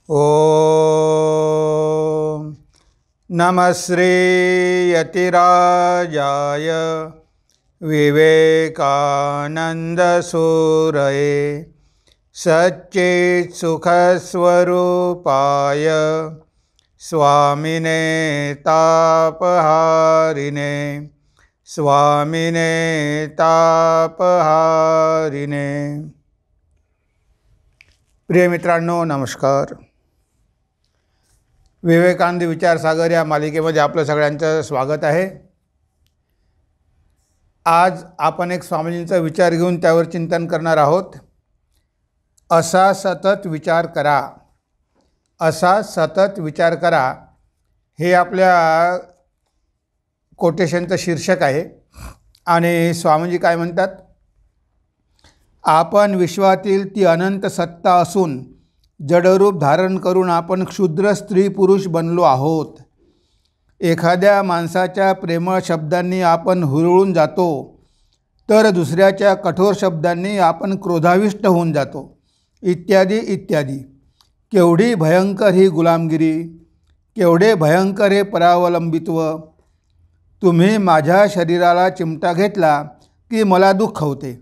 ओम नमः श्री यतिराजाय विवेकानंद सूरये सच्चित् सुखस्वरूपाय स्वामिने तापहारिणे स्वामिने तापहारिणे। प्रिय मित्रांनो, नमस्कार। विवेकानंद विचारसागर या मालिकेमध्ये आपलं सगळ्यांचं स्वागत आहे। आज आपण एक स्वामीजींचा विचार घेऊन त्यावर चिंतन करणार आहोत। असा सतत विचार करा, असा सतत विचार करा, हे आपल्या कोटेशनचं शीर्षक आहे। आणि स्वामीजी काय म्हणतात, आपण विश्वातील ती अनंत सत्ता असून जडरूप धारण करून आपण क्षुद्र स्त्री पुरुष बनलो आहोत। एखाद्या माणसाच्या प्रेमळ शब्दांनी आपण हुरळून जातो, तर दुसऱ्याच्या कठोर शब्दांनी आपण क्रोधाविष्ट होऊन जातो, इत्यादी इत्यादी। केवढी भयंकर ही गुलामगिरी, केवढे भयंकर हे परावलंबित्व। तुम्ही माझ्या शरीराला चिमटा घेतला की मला दुःख होते।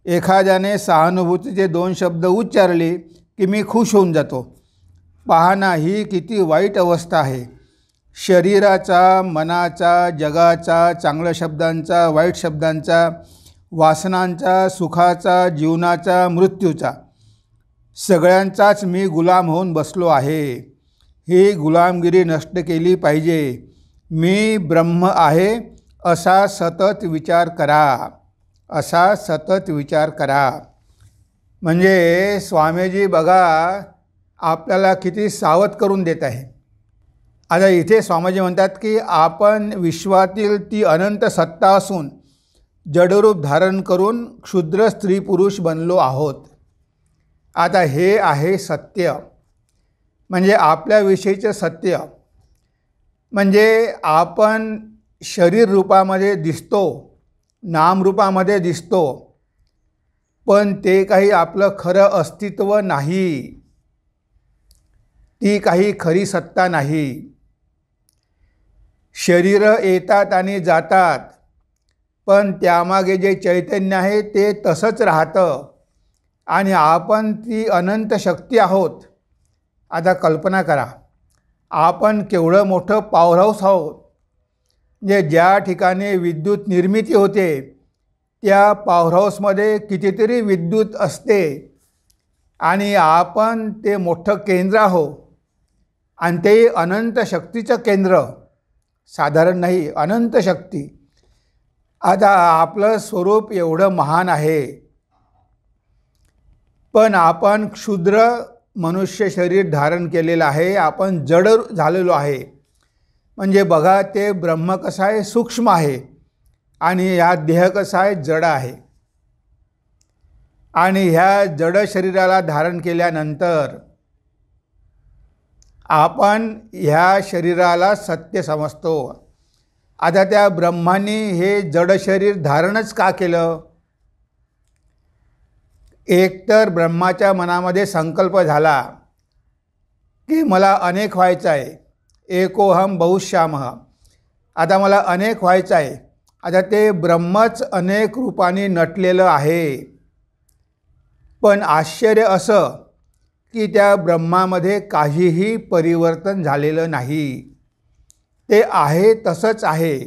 एखाद्याने सहानुभूतीचे 2 शब्द उच्चारले की मी खुश होऊन जातो। पहा ना, ही किती वाईट अवस्था आहे। शरीराचा, मनाचा, जगाचा, चांगल्या शब्दांचा, वाईट शब्दांचा, वासनांचा, सुखाचा, जीवनाचा, मृत्यूचा, सगळ्यांचाच मी गुलाम होऊन बसलो आहे। ही गुलामगिरी नष्ट केली पाहिजे। मी ब्रह्म आहे असा सतत विचार करा, असा सतत विचार करा। म्हणजे स्वामीजी बघा आपल्याला किती सावध करून देत आहे। आता इथे स्वामीजी म्हणतात की आपण विश्वातील ती अनंत सत्ता असून जडरूप धारण करून क्षुद्र स्त्री पुरुष बनलो आहोत। आता हे आहे सत्य, म्हणजे आपल्याविषयीचं सत्य। म्हणजे आपण शरीर रूपामध्ये दिसतो, नामरूपामध्ये दिसतो, पण ते काही आपलं खरं अस्तित्व नाही, ती काही खरी सत्ता नाही। शरीरं येतात आणि जातात, पण त्यामागे जे चैतन्य आहे ते तसंच राहतं आणि आपण ती अनंत शक्ती आहोत। आता कल्पना करा, आपण केवढं मोठं पॉवर हाऊस आहोत। म्हणजे ज्या ठिकाणी विद्युत निर्मिती होते त्या पॉवर हाऊसमध्ये कितीतरी विद्युत असते आणि आपण ते मोठं केंद्र आहोत आणि ते अनंत शक्तीचं केंद्र, साधारण नाही, अनंत शक्ती। आता आपलं स्वरूप एवढं महान आहे, पण आपण क्षुद्र मनुष्य शरीर धारण केलेलं आहे, आपण जड झालेलो आहे। म्हणजे बघा, ते ब्रह्म कसं आहे, सूक्ष्म आहे, आणि ह्या देह कसा आहे, जड आहे। आणि ह्या जड शरीराला धारण केल्यानंतर आपण ह्या शरीराला सत्य समजतो। आता त्या ब्रह्माने हे जड शरीर धारणच का केलं? एकतर ब्रह्माच्या मनामध्ये संकल्प झाला की मला अनेक व्हायचं आहे, एकोहम बहुश्यामः। आता मला अनेक व्हायचं आहे। आता ते ब्रह्मच अनेक रूपाने नटलेलं आहे, पण आश्चर्य असं की त्या ब्रह्मामध्ये काहीही परिवर्तन झालेलं नाही, ते आहे तसंच आहे।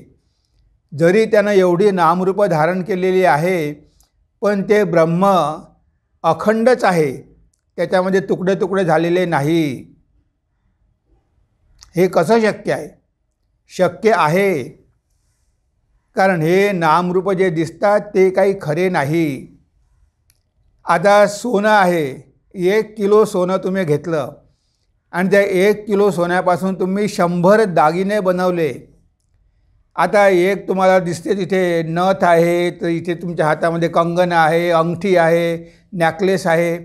जरी त्यानं एवढी नामरूप धारण केलेली आहे, पण ते ब्रह्म अखंडच आहे, त्याच्यामध्ये तुकडे तुकडे झालेले नाही। हे कसं शक्य आहे? शक्य आहे, कारण हे नामरूप जे दिसतात ते काही खरे नाही। आता सोनं आहे, 1 किलो सोनं तुम्ही घेतलं आणि त्या 1 किलो सोन्यापासून तुम्ही 100 दागिने बनवले। आता एक तुम्हाला दिसते, तिथे नथ आहे, तर इथे तुमच्या हातामध्ये कंगन आहे, अंगठी आहे, नेकलेस आहे।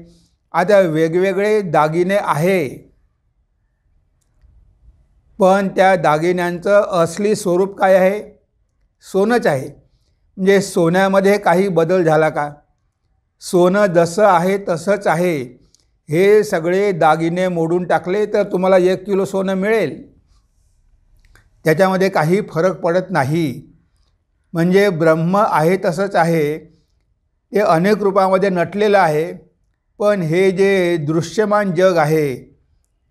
आता वेगवेगळे दागिने आहे, पण त्या दागिन्यांचं असली स्वरूप काय आहे? सोनंच आहे। म्हणजे सोन्यामध्ये काही बदल झाला का? सोनं जसं आहे तसंच आहे। हे सगळे दागिने मोडून टाकले तर तुम्हाला 1 किलो सोनं मिळेल, त्याच्यामध्ये काही फरक पडत नाही. म्हणजे ब्रह्म आहे तसंच आहे, ते अनेक रूपामध्ये नटलेलं आहे. पण हे जे दृश्यमान जग आहे,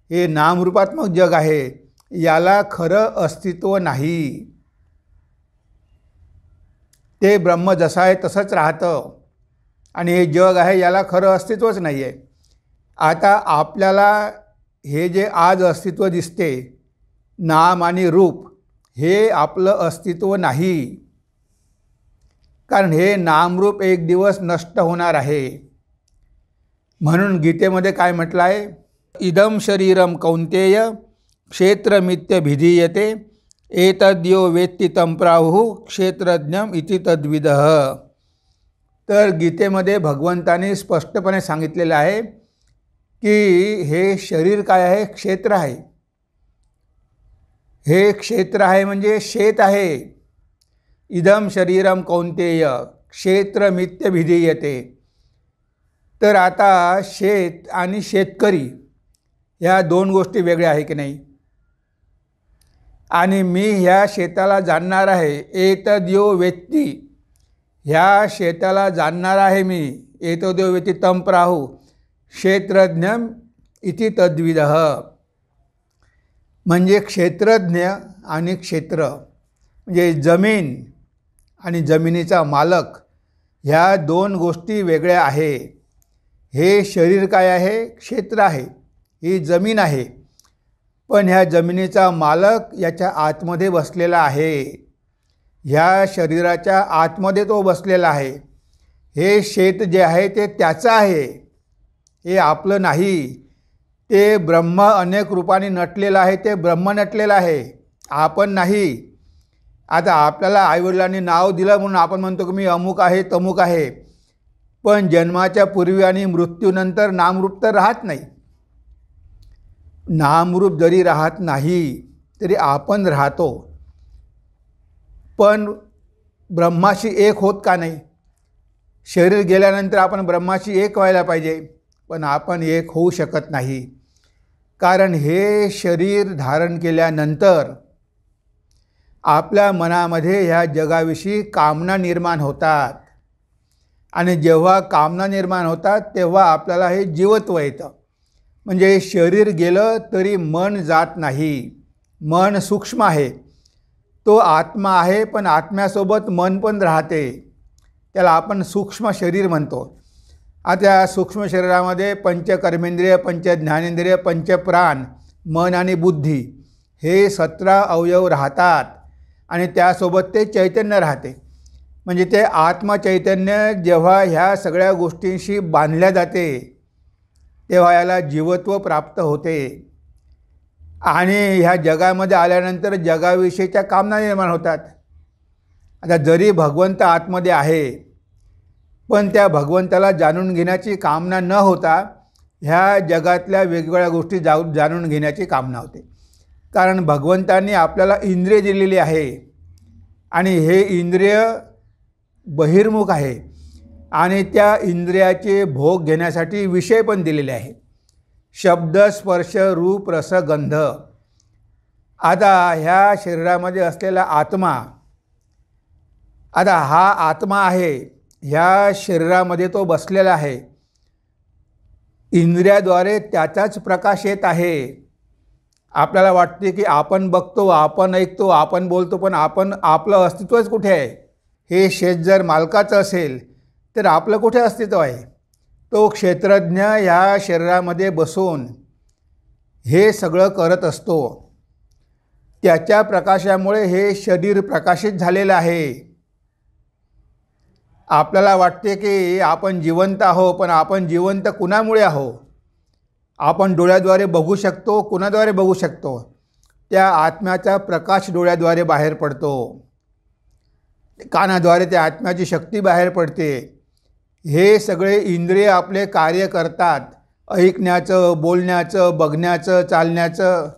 हे नामरूपात्मक जग आहे, याला खरं अस्तित्व नाही. ते ब्रह्म जसं आहे तसंच राहतं आणि हे जग आहे याला खरं अस्तित्वच नाही आहे. आता आपल्याला हे जे आज अस्तित्व दिसते, नाम आणि रूप, हे आपलं अस्तित्व नाही. कारण हे नामरूप एक दिवस नष्ट होणार आहे. म्हणून गीतेमध्ये काय म्हटलं आहे? इदं शरीरम कौंतेय क्षेत्रमित्यभिधीयते एतद्यो वेत्ति तं प्राहुः क्षेत्रज्ञम इति तद्विदः. तर गीतेमध्ये भगवंताने स्पष्टपणे सांगितलेलं आहे की हे शरीर काय आहे? क्षेत्र आहे. हे क्षेत्र आहे म्हणजे शेत आहे. इदं शरीरम कौंतेय क्षेत्रमित्यभिधीयते. तर आता शेत आणि शेतकरी ह्या दोन गोष्टी वेगळ्या आहे की नाही? आणि मी ह्या शेताला जाणणार आहे. एतद्यो वेत्ति, ह्या शेताला जाणणार आहे मी. एतद्यो वेत्ति तं प्राहुः क्षेत्रज्ञम इति तद्विदः. म्हणजे क्षेत्रज्ञ आणि क्षेत्र म्हणजे जमीन आणि जमिनीचा मालक, ह्या दोन गोष्टी वेगळ्या आहे. हे शरीर काय आहे? क्षेत्र आहे, ही जमीन आहे. पण ह्या जमिनीचा मालक याच्या आतमध्ये बसलेला आहे. ह्या शरीराच्या आतमध्ये तो बसलेला आहे. हे शेत जे आहे ते त्याचं आहे, हे आपलं नाही. ते ब्रह्म अनेक रूपाने नटलेलं आहे, ते ब्रह्म नटलेलं आहे, आपण नाही. आता आपल्याला आईवडिलांनी नाव दिलं म्हणून आपण म्हणतो की मी अमुक आहे तमुक आहे. पण जन्माच्या पूर्वी आणि मृत्यूनंतर नामरूप तर राहत नाही. नामरूप जरी राहत नाही तरी आपण राहतो. पण ब्रह्माशी एक होत का नाही? शरीर गेल्यानंतर आपण ब्रह्माशी एक व्हायला पाहिजे, पण आपण एक होऊ शकत नाही. कारण हे शरीर धारण केल्यानंतर आपल्या मनामध्ये ह्या जगाविषयी कामना निर्माण होतात. आणि जेव्हा कामना निर्माण होतात तेव्हा आपल्याला हे जीवत्व येतं. म्हणजे शरीर गेलं तरी मन जात नाही. मन सूक्ष्म आहे, तो आत्मा आहे, पण आत्म्यासोबत मन पण राहते. त्याला आपण सूक्ष्म शरीर म्हणतो. आता या सूक्ष्म शरीरामध्ये पंचकर्मेंद्रिय, पंचज्ञानेंद्रिय, पंचप्राण, मन आणि बुद्धी हे 17 अवयव राहतात. आणि त्यासोबत ते चैतन्य राहते. म्हणजे ते आत्मचैतन्य जेव्हा ह्या सगळ्या गोष्टींशी बांधल्या जाते तेव्हा याला जीवत्व प्राप्त होते. आणि ह्या जगामध्ये आल्यानंतर जगाविषयीच्या कामना निर्माण होतात. आता जरी भगवंत आतमध्ये आहे, पण त्या भगवंताला जाणून घेण्याची कामना न होता ह्या जगातल्या वेगवेगळ्या गोष्टी जाणून घेण्याची कामना होते. कारण भगवंतांनी आपल्याला इंद्रिय दिलेली आहे आणि हे इंद्रिय बहिर्मुख आहे आणि त्या इंद्रियाचे भोग घेण्यासाठी विषय पण दिलेले आहे. शब्द, स्पर्श, रूप, रस, गंध. आता ह्या शरीरामध्ये असलेला आत्मा, आता हा आत्मा आहे, ह्या शरीरामध्ये तो बसलेला आहे. इंद्रियाद्वारे त्याचाच प्रकाश येत आहे. आपल्याला वाटते की आपण बघतो, आपण ऐकतो, आपण बोलतो, पण आपलं अस्तित्वच कुठे आहे? हे शेत जर मालकाचं असेल तर आपलं कुठे अस्तित्व आहे? तो क्षेत्रज्ञ ह्या शरीरामध्ये बसून हे सगळं करत असतो. त्याच्या प्रकाशामुळे हे शरीर प्रकाशित झालेलं आहे. आपल्याला वाटते की आपण जिवंत आहो, पण आपण जिवंत कुणामुळे आहो? आपण डोळ्याद्वारे बघू शकतो. कुणाद्वारे बघू शकतो? त्या आत्म्याचा प्रकाश डोळ्याद्वारे बाहेर पडतो. कानाद्वारे त्या आत्म्याची शक्ती बाहेर पडते. हे सगळे इंद्रिय आपले कार्य करतात. ऐकण्याचं, बोलण्याचं, बघण्याचं, चालण्याचं,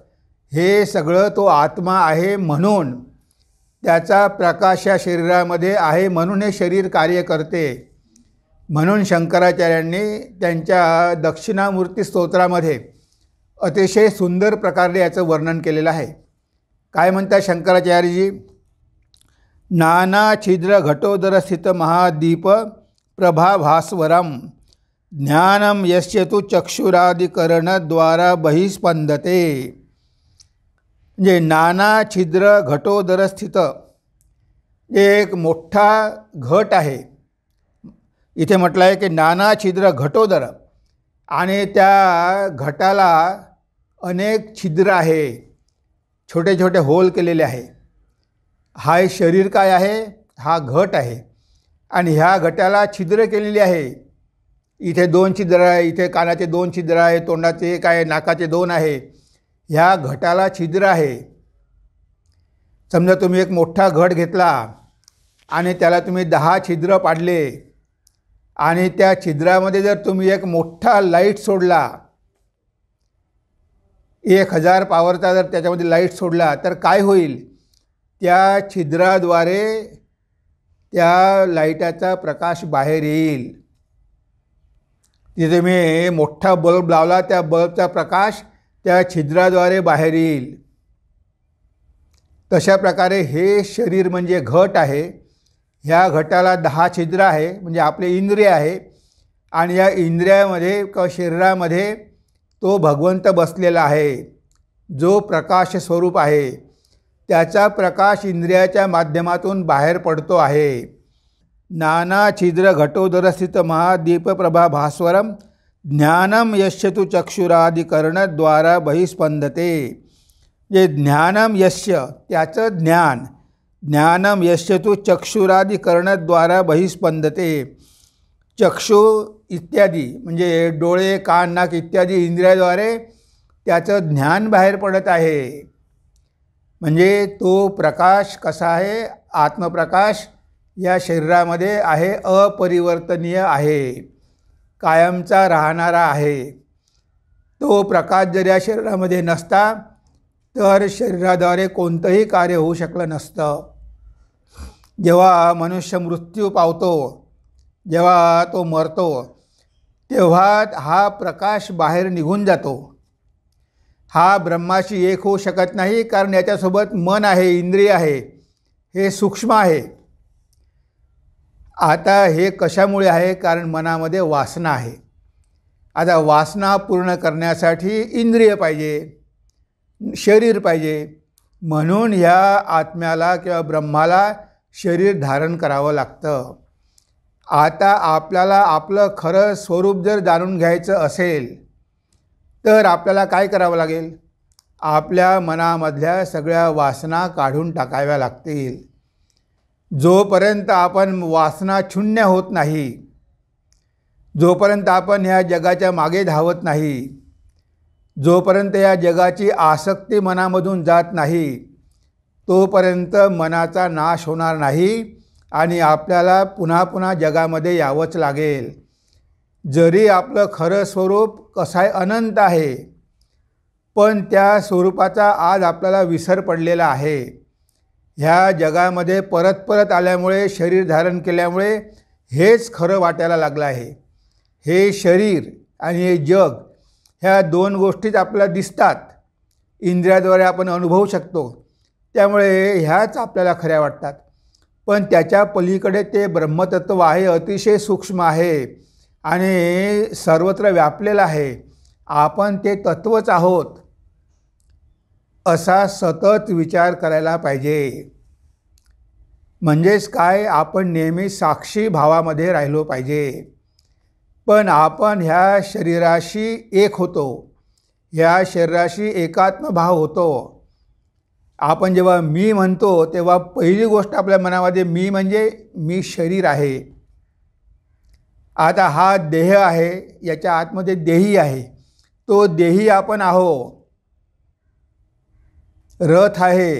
हे सगळं तो आत्मा आहे म्हणून त्याचा प्रकाश या शरीरामध्ये आहे म्हणून हे शरीर कार्य करते. म्हणून शंकराचार्यांनी त्यांच्या दक्षिणामूर्ती स्तोत्रामध्ये अतिशय सुंदर प्रकारे याचं वर्णन केलेलं आहे. काय म्हणतात शंकराचार्यजी? नाना छिद्र घटोदर स्थित महादीप प्रभाभास्वरम ज्ञानम यस्य तु चक्षुरादिकरणद्वारा बहिस्पंदते. म्हणजे नाना छिद्र घटोदर स्थित एक मोठा घट आहे. इथे म्हटलं आहे की नाना छिद्र घटोदर, आणि त्या घटाला अनेक छिद्र आहे, छोटे छोटे होल केलेले आहे. हा शरीर काय आहे? हा घट आहे. आणि ह्या घटाला छिद्र केलेली आहे. इथे 2 छिद्र आहे, इथे कानाचे 2 छिद्र आहे, तोंडाचे 1 आहे, नाकाचे 2 आहे. ह्या घटाला छिद्र आहे. समजा तुम्ही एक मोठा घट घेतला आणि त्याला तुम्ही 10 छिद्र पाडले, आणि त्या छिद्रामध्ये जर तुम्ही एक मोठा लाईट सोडला, 1000 पॉवरचा जर त्याच्यामध्ये लाईट सोडला, तर काय होईल? त्या छिद्राद्वारे त्या लाईटाचा प्रकाश बाहेर येईल. तिथे मी मोठा बल्ब लावला, त्या बल्बचा प्रकाश त्या छिद्राद्वारे बाहेर येईल. तशा प्रकारे हे शरीर म्हणजे घट आहे. ह्या घटाला 10 छिद्र आहे, म्हणजे आपले इंद्रिय आहे. आणि या इंद्रियामध्ये किंवा शरीरामध्ये तो भगवंत बसलेला आहे, जो प्रकाश स्वरूप आहे. त्याचा प्रकाश इंद्रियाच्या माध्यमातून बाहेर पडतो आहे. नाना छिद्र घटोदर स्थित महादीप प्रभा भास्वरम ज्ञानम यस्य तु चक्षुरादिकरणद्वारा बहिस्पंदते. जे ज्ञानम यस्य, त्याचं ज्ञान, ज्ञानम यस्य तु चक्षुरादिकरणद्वारा बहिस्पंदते. चक्षु इत्यादी म्हणजे डोळे, कान, नाक इत्यादी इंद्रियाद्वारे त्याचं ज्ञान बाहेर पडत आहे. म्हणजे तो प्रकाश कसा आहे? आत्मप्रकाश या शरीरामध्ये आहे, अपरिवर्तनीय आहे, कायमचा राहणारा आहे. तो प्रकाश जर या शरीरामध्ये नसता तर शरीराद्वारे कोणतंही कार्य होऊ शकलं नसतं. जेव्हा मनुष्य मृत्यू पावतो, जेव्हा तो मरतो, तेव्हा हा प्रकाश बाहेर निघून जातो. हा ब्रह्माशी एक होऊ शकत नाही, कारण याच्यासोबत मन आहे, इंद्रिय आहे, हे सूक्ष्म आहे. आता हे कशामुळे आहे? कारण मनामध्ये वासना आहे. आता वासना पूर्ण करण्यासाठी इंद्रिय पाहिजे, शरीर पाहिजे. म्हणून ह्या आत्म्याला किंवा ब्रह्माला शरीर धारण करावं लागतं. आता आपल्याला आपलं खरं स्वरूप जर जाणून घ्यायचं असेल तर आपल्याला काय करावं लागेल? आपल्या मनामधल्या सगळ्या वासना काढून टाकाव्या लागतील. जोपर्यंत आपण वासना शून्य होत नाही, जोपर्यंत आपण ह्या जगाच्या मागे धावत नाही, जोपर्यंत या जगाची आसक्ती मनामधून जात नाही, तोपर्यंत मनाचा नाश होणार नाही आणि आपल्याला पुन्हा पुन्हा जगामध्ये यावंच लागेल. जरी आपलं खरं स्वरूप कसं आहे, अनंत आहे, पण त्या स्वरूपाचा आज आपल्याला विसर पडलेला आहे. ह्या जगामध्ये परत परत आल्यामुळे, शरीर धारण केल्यामुळे हेच खरं वाटायला लागलं आहे. हे शरीर आणि हे जग, ह्या 2 गोष्टीच आपल्याला दिसतात, इंद्रियाद्वारे आपण अनुभवू शकतो, त्यामुळे ह्याच आपल्याला खऱ्या वाटतात. पण त्याच्या पलीकडे ते ब्रह्मतत्व आहे, अतिशय सूक्ष्म आहे आणि सर्वत्र व्यापलेलं आहे. आपण ते तत्वच आहोत असा सतत विचार करायला पाहिजे. म्हणजेच काय? आपण नेहमी साक्षी भावामध्ये राहिलो पाहिजे. पण आपण ह्या शरीराशी एक होतो, ह्या शरीराशी एकात्म भाव होतो. आपण जेव्हा मी म्हणतो तेव्हा पहिली गोष्ट आपल्या मनामध्ये मी म्हणजे मी शरीर आहे. आता हा देह आहे, याच्या आतमध्ये देही आहे, तो देही आपण आहो. रथ आहे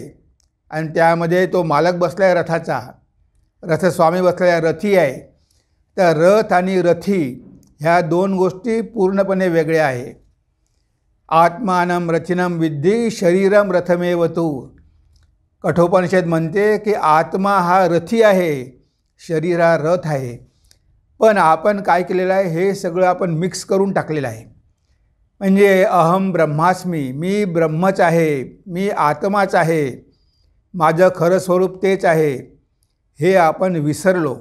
आणि त्यामध्ये तो मालक बसला आहे रथाचा, रथस्वामी बसलेला आहे, रथी आहे. तर रथ आणि रथी ह्या 2 गोष्टी पूर्णपणे वेगळ्या आहे. आत्मानं रथिनं विद्धी शरीरम रथमेव तू. कठोपनिषद म्हणते की आत्मा हा रथी आहे, शरीर हा रथ आहे. पण आपण काय केलेलं आहे, हे सगळं आपण मिक्स करून टाकलेलं आहे. म्हणजे अहम ब्रह्मास्मी, मी ब्रह्मच आहे, मी आत्माच आहे, माझं खरं स्वरूप तेच आहे, हे आपण विसरलो.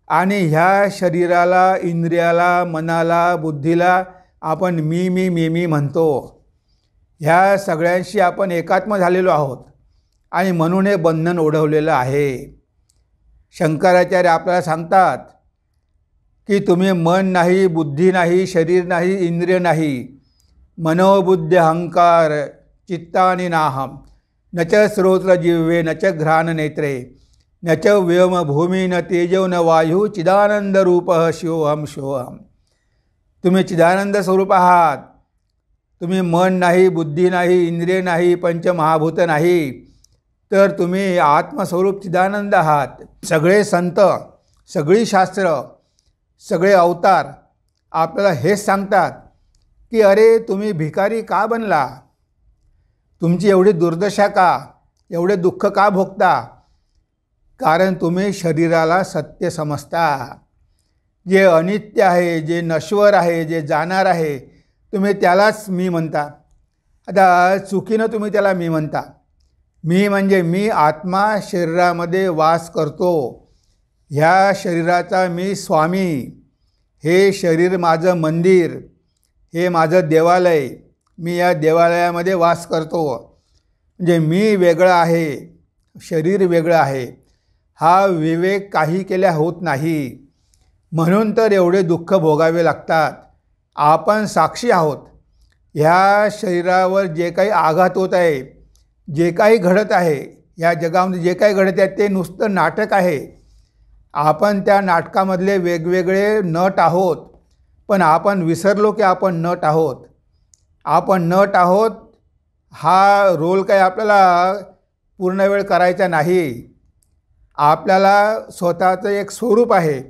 आणि ह्या शरीराला, इंद्रियाला, मनाला, बुद्धीला आपण मी मी मी मी म्हणतो. ह्या सगळ्यांशी आपण एकात्म झालेलो आहोत आणि म्हणून हे बंधन ओढवलेलं आहे. शंकराचार्य आपल्याला सांगतात की तुम्ही मन नाही, बुद्धी नाही, शरीर नाही, इंद्रिय नाही, मनोबुद्धी अहंकार चित्तानि नाहम, न च श्रोत्र जिह्वे, न च घ्राण नेत्रे, न च व्योम भूमी, न तेजो न वायू, चिदानंद रूप शिवोहम शिवोहम. तुम्ही चिदानंद स्वरूप आहात. तुम्ही मन नाही, बुद्धी नाही, इंद्रिय नाही, पंचमहाभूत नाही, तर तुम्ही आत्मस्वरूप चिदानंद आहात. सगळे संत, सगळी शास्त्र, सगळे अवतार आपल्याला हेच सांगतात की अरे तुम्ही भिकारी का बनला, तुमची एवढी दुर्दशा का, एवढे दुःख का भोगता, कारण तुम्ही शरीराला सत्य समजता. जे अनित्य आहे, जे नश्वर आहे, जे जाणार आहे, तुम्ही त्यालाच मी म्हणता. आता चुकीनं तुम्ही त्याला मी म्हणता. मी म्हणजे मी आत्मा शरीरामध्ये वास करतो. ह्या शरीराचा मी स्वामी. हे शरीर माझं मंदिर, हे माझं देवालय, मी या देवालयामध्ये वास करतो. म्हणजे मी वेगळं आहे, शरीर वेगळं आहे, हा विवेक काही केल्या होत नाही. म्हणून तर एवढे दुःख भोगावे लागतात. आपण साक्षी आहोत. ह्या शरीरावर जे काही आघात होत आहे, जे काही घडत आहे, या जगामध्ये जे काही घडत आहे ते नुसतं नाटक आहे. आपण त्या नाटकामधले वेगवेगळे नट आहोत. पण आपण विसरलो की आपण नट आहोत. आपण नट आहोत. हा रोल काही आपल्याला पूर्ण वेळ करायचा नाही. आपल्याला स्वतःचं एक स्वरूप आहे.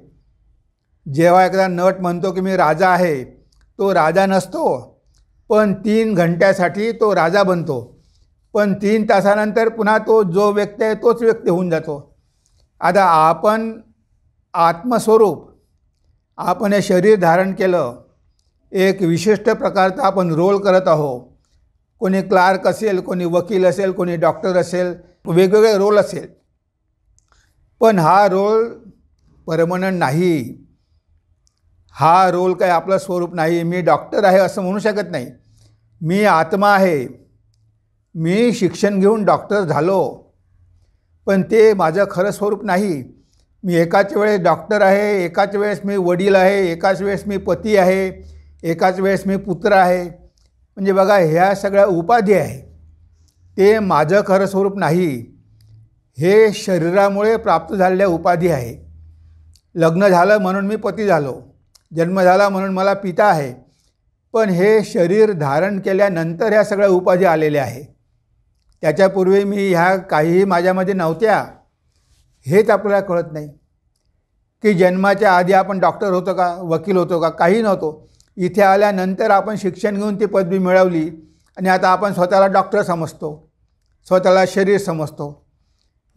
जेव्हा एकदा नट म्हणतो की मी राजा आहे, तो राजा नसतो, पण 3 घंट्यासाठी तो राजा बनतो. पण 3 तासानंतर पुन्हा तो जो व्यक्ती आहे तोच व्यक्ती होऊन जातो. आता आपण आत्मस्वरूप, आपण हे शरीर धारण केलं, एक विशिष्ट प्रकारचा आपण रोल करत आहोत. कोणी क्लार्क असेल, कोणी वकील असेल, कोणी डॉक्टर असेल, वेगवेगळे रोल असेल. पण हा रोल परमनंट नाही. हा रोल काही आपलं स्वरूप नाही. मी डॉक्टर आहे असं म्हणू शकत नाही. मी आत्मा आहे. मी शिक्षण घेऊन डॉक्टर झालो, पण ते माझं खरं स्वरूप नाही. मी एकाच वेळेस डॉक्टर आहे, एकाच वेळेस मी वडील आहे, एकाच वेळेस मी पती आहे, एकाच वेळेस मी पुत्र आहे. म्हणजे बघा, ह्या सगळ्या उपाधी आहे. ते माझं खरं स्वरूप नाही. हे शरीरामुळे प्राप्त झालेल्या उपाधी आहे. लग्न झालं म्हणून मी पती झालो, जन्म झाला म्हणून मला पिता आहे. पण हे शरीर धारण केल्यानंतर ह्या सगळ्या उपाधी आलेल्या आहे. त्याच्यापूर्वी मी ह्या काहीही माझ्यामध्ये नव्हत्या. हेच आपल्याला कळत नाही की जन्माच्या आधी आपण डॉक्टर होतो का, वकील होतो का, काही नव्हतो. इथे आल्यानंतर आपण शिक्षण घेऊन ती पदवी मिळवली आणि आता आपण स्वतःला डॉक्टर समजतो, स्वतःला शरीर समजतो.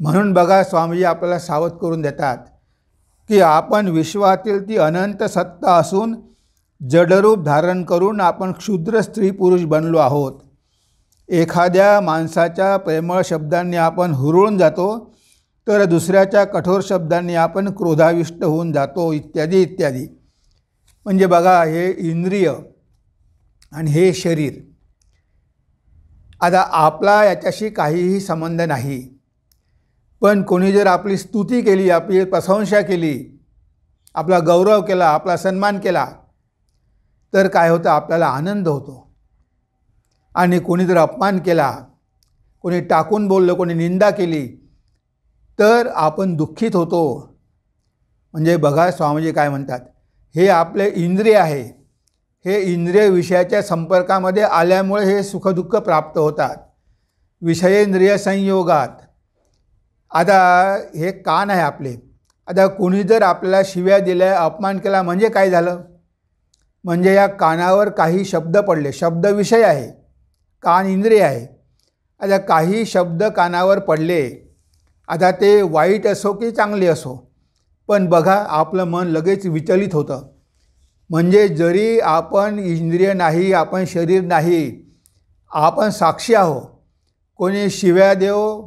म्हणून बघा, स्वामीजी आपल्याला सावध करून देतात की आपण विश्वातील ती अनंत सत्ता असून जडरूप धारण करून आपण क्षुद्र स्त्री पुरुष बनलो आहोत. एखाद्या माणसाच्या प्रेमळ शब्दांनी आपण हुरळून जातो, तर दुसऱ्याच्या कठोर शब्दांनी आपण क्रोधाविष्ट होऊन जातो, इत्यादी इत्यादी. म्हणजे बघा, हे इंद्रिय आणि हे शरीर, आता आपला याच्याशी काहीही संबंध नाही. पण कोणी जर आपली स्तुती केली, आपली प्रशंसा केली, आपला गौरव केला, आपला सन्मान केला, तर काय होतं, आपल्याला आनंद होतो. आणि कोणी जर अपमान केला, कोणी टाकून बोललं, कोणी निंदा केली, तर आपण दुःखित होतो. म्हणजे बघा, स्वामीजी काय म्हणतात, हे आपले इंद्रिय आहे. हे इंद्रिय विषयाच्या संपर्कामध्ये आल्यामुळे हे सुखदुःख प्राप्त होतात, विषयेंद्रिय संयोगात. आता हे कान आहे आपले. आता कोणी जर आपल्याला शिव्या दिल्या, अपमान केला, म्हणजे काय झालं, म्हणजे या कानावर काही शब्द पडले. शब्द विषय आहे, कान इंद्रिय आहे. आता काही शब्द कानावर पडले, आता ते वाईट असो की चांगले असो, पण बघा आपलं मन लगेच विचलित होतं. म्हणजे जरी आपण इंद्रिय नाही, आपण शरीर नाही, आपण साक्षी आहो. कोणी शिव्या देवो,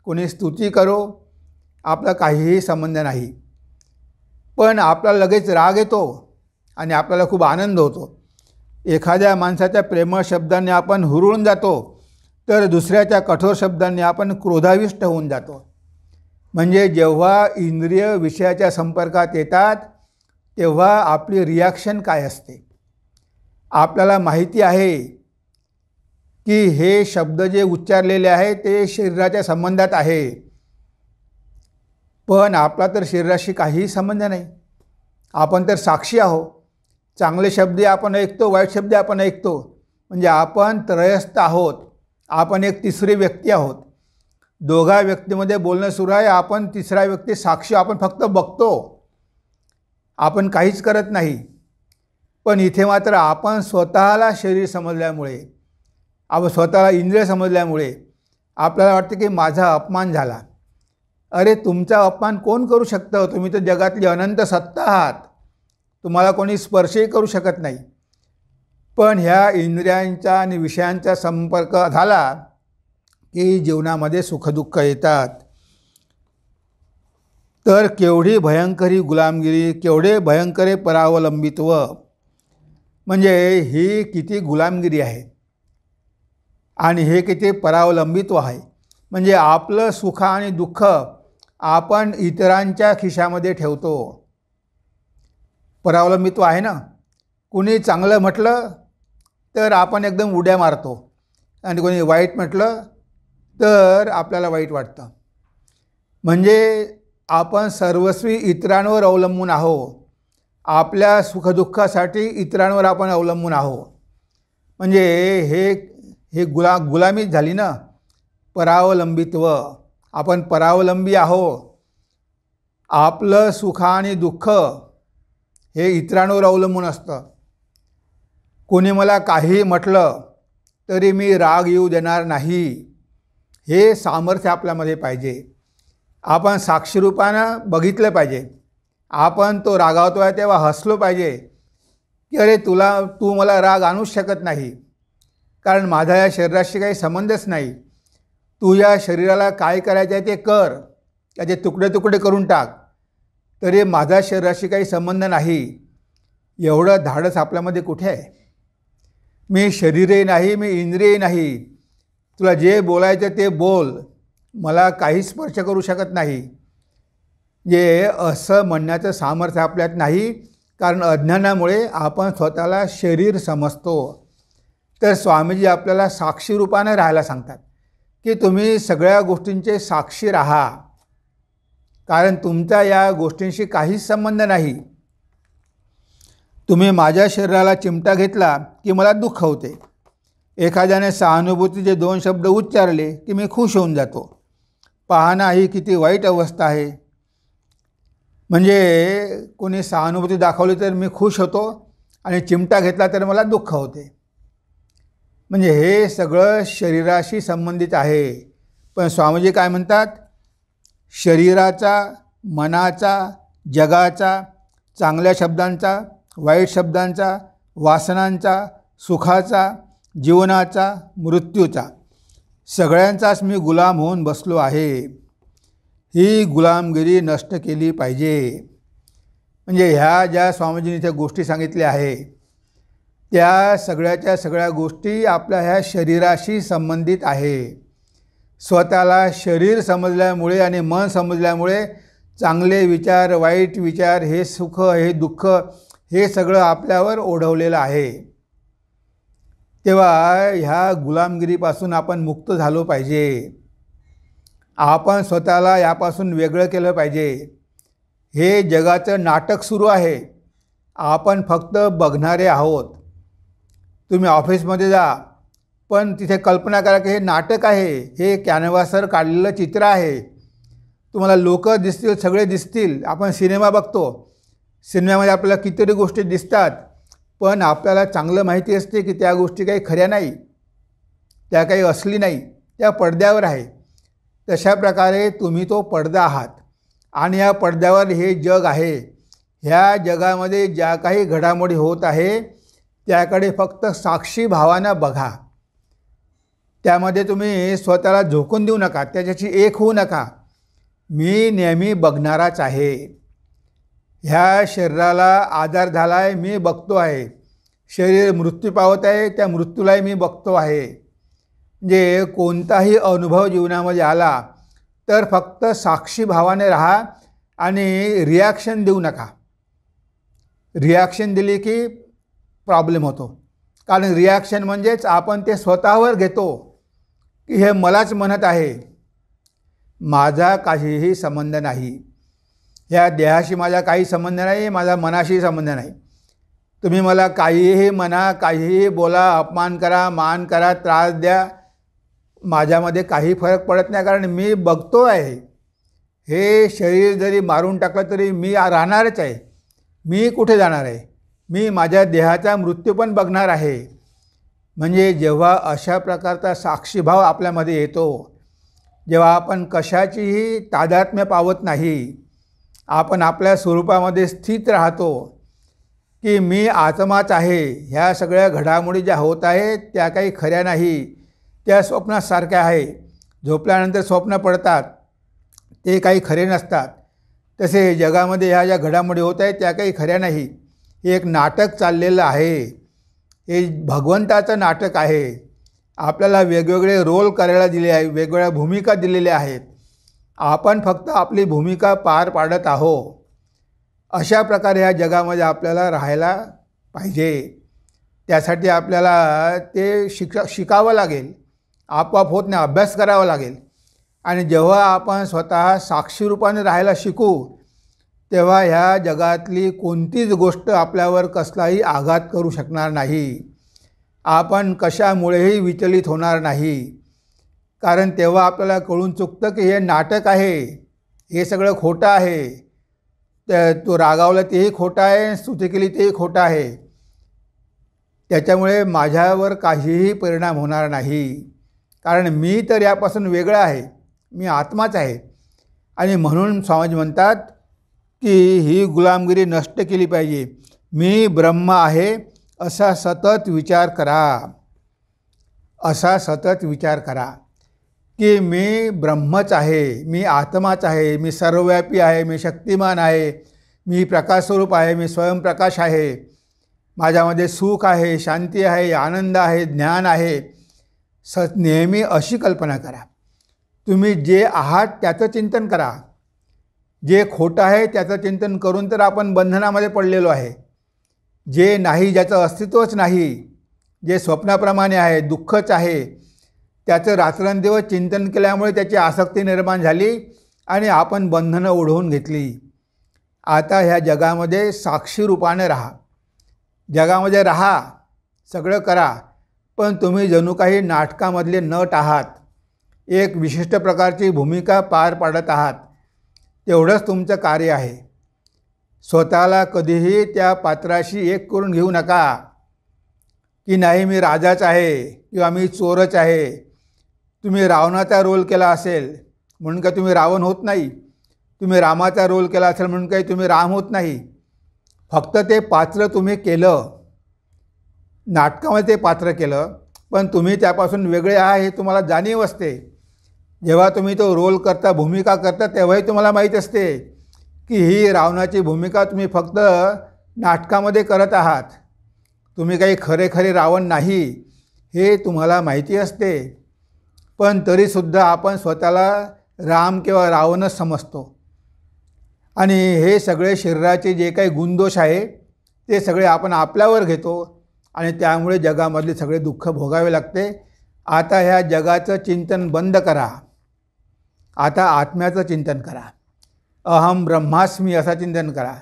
कोणी स्तुती करो, आपला काहीही संबंध नाही. पण आपल्याला लगेच राग येतो आणि आपल्याला खूप आनंद होतो. एखाद्या माणसाच्या प्रेमळ शब्दांनी आपण हुरळून जातो, तर दुसऱ्याच्या कठोर शब्दांनी आपण क्रोधाविष्ट होऊन जातो. म्हणजे जेव्हा इंद्रिय विषयाच्या संपर्कात येतात तेव्हा आपली रिॲक्शन काय असते. आपल्याला माहिती आहे की हे शब्द जे उच्चारलेले आहे ते शरीराच्या संबंधात आहे, पण आपला तर शरीराशी काहीही संबंध नाही. आपण तर साक्षी आहो. चांगले शब्द आपण ऐकतो, वाईट शब्द आपण ऐकतो. म्हणजे आपण त्रयस्थ आहोत. आपण एक तिसरी व्यक्ती आहोत. दोघा व्यक्तीमध्ये बोलणं सुरू आहे, आपण तिसरा व्यक्ती साक्षी. आपण फक्त बघतो, आपण काहीच करत नाही. पण इथे मात्र आपण स्वतःला शरीर समजल्यामुळे, आपण स्वतःला इंद्रिय समजल्यामुळे आपल्याला वाटतं की माझा अपमान झाला. अरे तुमचा अपमान कोण करू शकतं? तुम्ही तर जगातली अनंत सत्ता आहात. तुम्हाला कोणी स्पर्शही करू शकत नाही. पण ह्या इंद्रियांचा आणि विषयांचा संपर्क झाला की जीवनामध्ये सुखदुःख येतात. तर केवढी भयंकरी गुलामगिरी, केवढे भयंकर परावलंबित्व. म्हणजे ही किती गुलामगिरी आहे आणि हे किती परावलंबित्व आहे. म्हणजे आपलं सुख आणि दुःख आपण इतरांच्या खिशामध्ये ठेवतो. परावलंबित्व आहे ना. कुणी चांगलं म्हटलं तर आपण एकदम उड्या मारतो आणि कोणी वाईट म्हटलं तर आपल्याला वाईट वाटतं. म्हणजे आपण सर्वस्वी इतरांवर अवलंबून आहो. आपल्या सुखदुःखासाठी इतरांवर आपण अवलंबून आहो. म्हणजे हे गुलामीच झाली ना, परावलंबित्व. आपण परावलंबी आहो. आपलं सुख आणि दुःख हे इतरांवर अवलंबून असतं. कोणी मला काही म्हटलं तरी मी राग येऊ देणार नाही, हे सामर्थ्य आपल्यामध्ये पाहिजे. आपण साक्षीरूपानं बघितलं पाहिजे. आपण तो रागावतो आहे तेव्हा हसलो पाहिजे की अरे तू मला राग आणूच शकत नाही, कारण माझा या शरीराशी काही संबंधच नाही. तू या शरीराला काय करायचं आहे ते कर, त्याचे तुकडे तुकडे करून टाक, तरी माझा शरीराशी काही संबंध नाही. एवढं धाडस आपल्यामध्ये कुठे आहे? मी शरीरही नाही, मी इंद्रियही नाही. तुला जे बोलायचं ते बोल, मला काही स्पर्श करू शकत नाही. जे असं म्हणण्याचं सामर्थ्य आपल्यात नाही, कारण अज्ञानामुळे आपण स्वतःला शरीर समजतो. तर स्वामीजी आपल्याला साक्षी रूपाने राहायला सांगतात की तुम्ही सगळ्या गोष्टींचे साक्षी राहा, कारण तुमचा या गोष्टींशी काहीच संबंध नाही. तुम्ही माझ्या शरीराला चिमटा घेतला की मला दुःख होते. एखाद्याने सहानुभूतीचे 2 शब्द उच्चारले की मी खुश होऊन जातो. पाहणा ही किती वाईट अवस्था आहे. म्हणजे कोणी सहानुभूती दाखवली तर मी खुश होतो आणि चिमटा घेतला तर मला दुःख होते. म्हणजे हे सगळं शरीराशी संबंधित आहे. पण स्वामीजी काय म्हणतात? शरीराचा, मनाचा, जगाचा, चांगल्या शब्दांचा, वाईट शब्दांचा, वासनांचा, सुखाचा, जीवनाचा, मृत्यूचा, सगळ्यांचाच मी गुलाम होऊन बसलो आहे. ही गुलामगिरी नष्ट केली पाहिजे. म्हणजे ह्या ज्या स्वामीजींनी इथे गोष्टी सांगितल्या आहे त्या सगळ्याच्या सगळ्या गोष्टी आपल्या ह्या शरीराशी संबंधित आहे. स्वतःला शरीर समजल्यामुळे आणि मन समजल्यामुळे चांगले विचार, वाईट विचार, हे सुख, हे दुःख, हे सगळं आपल्यावर ओढवलेलं आहे. तेव्हा ह्या गुलामगिरीपासून आपण मुक्त झालो पाहिजे. आपण स्वतःला यापासून वेगळं केलं पाहिजे. हे जगाचं नाटक सुरू आहे, आपण फक्त बघणारे आहोत. तुम्ही ऑफिसमध्ये जा, पण तिथे कल्पना करा की हे नाटक आहे, हे कॅनव्हासवर काढलेलं चित्र आहे. तुम्हाला लोक दिसतील, सगळे दिसतील. आपण सिनेमा बघतो, सिनेमामध्ये आपल्याला कितीतरी गोष्टी दिसतात, पण आपल्याला चांगलं माहिती असते की त्या गोष्टी काही खऱ्या नाही, त्या काही असली नाही, त्या पडद्यावर आहे. तशा प्रकारे तुम्ही तो पडदा आहात. आणि या पडद्यावर हे जग आहे. ह्या जगामध्ये ज्या काही घडामोडी होत आहे त्याकडे फक्त साक्षी भावानं बघा. त्यामध्ये तुम्ही स्वतःला झोकून देऊ नका, त्याच्याशी एक होऊ नका. मी नेहमी बघणाराच आहे. ह्या शरीराला आजार झाला आहे, मी बघतो आहे. शरीर मृत्यू पावत आहे, त्या मृत्यूलाही मी बघतो आहे. म्हणजे कोणताही अनुभव जीवनामध्ये आला तर फक्त साक्षी भावाने राहा आणि रिॲक्शन देऊ नका. रिॲक्शन दिली की प्रॉब्लेम होतो. कारण रिॲक्शन म्हणजेच आपण ते स्वतःवर घेतो की हे मलाच म्हणत आहे, माझा काहीही संबंध नाही. ह्या देहाशी माझा काही संबंध नाही, माझा मनाशी संबंध नाही. तुम्ही मला काहीही म्हणा, काहीही बोला, अपमान करा, मान करा, त्रास द्या, माझ्यामध्ये काही फरक पडत नाही. कारण मी बघतो आहे. हे शरीर जरी मारून टाकलं तरी मी राहणारच आहे. मी कुठे जाणार आहे? मी माझ्या देहाचा मृत्यू पण बघणार आहे. म्हणजे जेव्हा अशा प्रकारचा साक्षीभाव आपल्यामध्ये येतो, जेव्हा आपण कशाचीही तादात्म्य पावत नाही, आपण आपल्या स्वरूपामध्ये स्थित राहतो की मी आत्माच आहे. ह्या सगळ्या घडामोडी ज्या होत आहेत त्या काही खऱ्या नाही, त्या स्वप्नासारख्या आहे. झोपल्यानंतर स्वप्न पडतात, ते काही खरे नसतात. तसे जगामध्ये ह्या ज्या घडामोडी होत आहेत त्या काही खऱ्या नाही. हे एक नाटक चाललेलं आहे. हे भगवंताचं नाटक आहे. आपल्याला वेगवेगळे रोल करायला दिले आहे, वेगवेगळ्या भूमिका दिलेल्या आहेत. आपण फक्त आपली भूमिका पार पाडत आहोत. अशा प्रकारे ह्या जगामध्ये आपल्याला राहायला पाहिजे. त्यासाठी आपल्याला ते शिकावं लागेल. आपोआप होत नाही, अभ्यास करावा लागेल. आणि जेव्हा आपण स्वतः साक्षीरूपाने राहायला शिकू तेव्हा ह्या जगातली कोणतीच गोष्ट आपल्यावर कसलाही आघात करू शकणार नाही. आपण कशामुळेही विचलित होणार नाही. कारण तेव्हा आपल्याला कळून चुकतं की हे नाटक आहे, हे सगळं खोटं आहे. तो रागावला तेही खोटं आहे, स्तुती केली तेही खोटं आहे. त्याच्यामुळे माझ्यावर काहीही परिणाम होणार नाही. कारण मी तर यापासून वेगळा आहे, मी आत्माच आहे. आणि म्हणून स्वामीजी म्हणतात की ही गुलामगिरी नष्ट केली पाहिजे. मी ब्रह्म आहे असा सतत विचार करा. असा सतत विचार करा की मी ब्रह्मच आहे, मी आत्माच आहे, मी सर्वव्यापी आहे, मी शक्तिमान आहे, मी प्रकाशस्वरूप आहे, मी स्वयंप्रकाश आहे. माझ्यामध्ये सुख आहे, शांती आहे, आनंद आहे, ज्ञान आहे. नेहमी अशी कल्पना करा. तुम्ही जे आहात त्याचं चिंतन करा. जे खोटं आहे त्याचं चिंतन करून तर आपण बंधनामध्ये पडलेलो आहे. जे नाही, ज्याचं अस्तित्वच नाही, जे स्वप्नाप्रमाणे आहे, दुःखच आहे, त्याचं रात्रंदिवस चिंतन केल्यामुळे त्याची आसक्ती निर्माण झाली आणि आपण बंधनं ओढवून घेतली. आता ह्या जगामध्ये साक्षी रूपाने राहा. जगामध्ये राहा, सगळं करा, पण तुम्ही जणू काही नाटकामधले नट आहात. एक विशिष्ट प्रकारची भूमिका पार पाडत आहात. तेवढंच तुमचं कार्य आहे. स्वतःला कधीही त्या पात्राशी एक करून घेऊ नका की नाही मी राजाच आहे किंवा मी चोरच आहे. तुम्ही रावणाचा रोल केला असेल म्हणून काय तुम्ही रावण होत नाही. तुम्ही रामाचा रोल केला असेल म्हणून काही तुम्ही राम होत नाही. फक्त ते पात्र तुम्ही केलं, नाटकामध्ये ते पात्र केलं, पण तुम्ही त्यापासून वेगळे आहे हे तुम्हाला जाणीव असते. जेव्हा तुम्ही तो रोल करता, भूमिका करता, तेव्हाही तुम्हाला माहीत असते की ही रावणाची भूमिका तुम्ही फक्त नाटकामध्ये करत आहात. तुम्ही काही खरे रावण नाही हे तुम्हाला माहिती असते. पण तरीसुद्धा आपण स्वतःला राम किंवा रावणच समजतो. आणि हे सगळे शरीराचे जे काही गुणदोष आहे ते सगळे आपण आपल्यावर घेतो आणि त्यामुळे जगामधले सगळे दुःख भोगावे लागते. आता ह्या जगाचं चिंतन बंद करा. आता आत्म्याचं चिंतन करा. अहम ब्रह्मास्मी असं चिंतन करा.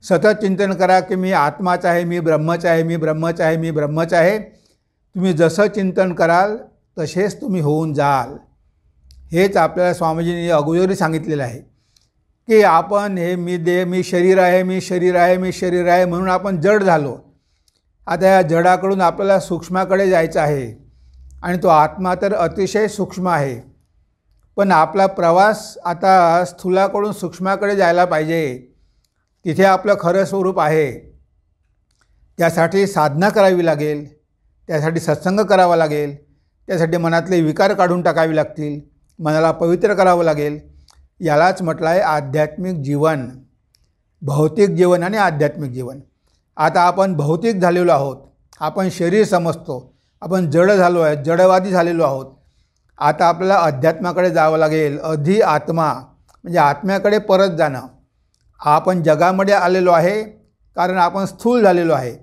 सतत चिंतन करा की मी आत्माच आहे, मी ब्रह्मच आहे, मी ब्रह्मच आहे, मी ब्रह्मच आहे. तुम्ही जसं चिंतन कराल तसेच तुम्ही होऊन जाल. हेच आपल्याला स्वामीजींनी अगोदरही सांगितलेलं आहे की आपण हे मी शरीर आहे, मी शरीर आहे, मी शरीर आहे म्हणून आपण जड झालो. आता या जडाकडून आपल्याला सूक्ष्माकडे जायचं आहे आणि तो आत्मा तर अतिशय सूक्ष्म आहे. पण आपला प्रवास आता स्थूलाकडून सूक्ष्माकडे जायला पाहिजे. तिथे आपलं खरं स्वरूप आहे. त्यासाठी साधना करावी लागेल, त्यासाठी सत्संग करावा लागेल, त्यासाठी मनातले विकार काढून टाकावे लागतील, मनाला पवित्र करावं लागेल. यालाच म्हटलं आहे आध्यात्मिक जीवन. भौतिक जीवन आणि आध्यात्मिक जीवन. आता आपण भौतिक झालेलो आहोत, आपण शरीर समजतो, आपण जड झालो आहे, जडवादी झालेलो आहोत. आता आपल्याला अध्यात्माकडे जावं लागेल. अधि आत्मा म्हणजे आत्म्याकडे परत जाणं. आपण जगामध्ये आलेलो आहे कारण आपण स्थूल झालेलो आहे,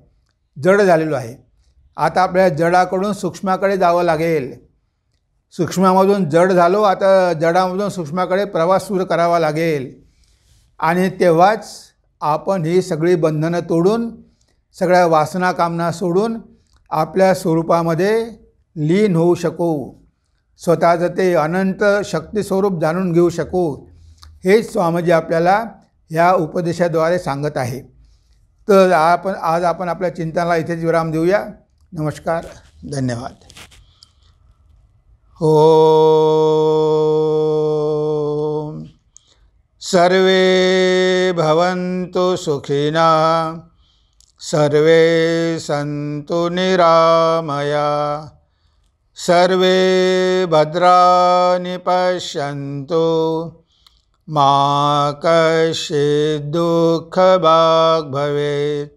जड झालेलो आहे. आता आपल्याला जडाकडून सूक्ष्माकडे जावं लागेल. सूक्ष्मामधून जड झालो, आता जडामधून सूक्ष्माकडे प्रवास सुरू करावा लागेल. आणि तेव्हाच आपण ही सगळी बंधनं तोडून, सगळ्या वासना कामना सोडून आपल्या स्वरूपामध्ये लीन होऊ शकू, स्वतःचं ते अनंत शक्तिस्वरूप जाणून घेऊ शकू. हेच स्वामीजी आपल्याला ह्या उपदेशाद्वारे सांगत आहे. तर आज आपण आपल्या चिंतनाला इथेच विराम देऊया. नमस्कार, धन्यवाद. ओम सर्वे भवन्तु सुखिनः, सर्वे सन्तु निरामया, सर्वे भद्राणि पश्यन्तु, मा कश्चित् दुःखभाग् भवेत्,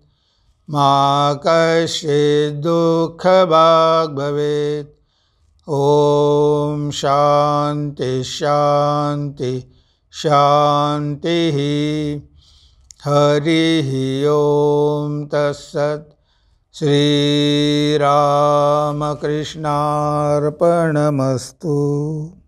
मा कश्चित् दुःखभाग् भवेत्. ओम शांति शांति शांति. हरि ओम तत्सत्. श्रीरामकृष्णार्पणमस्तु.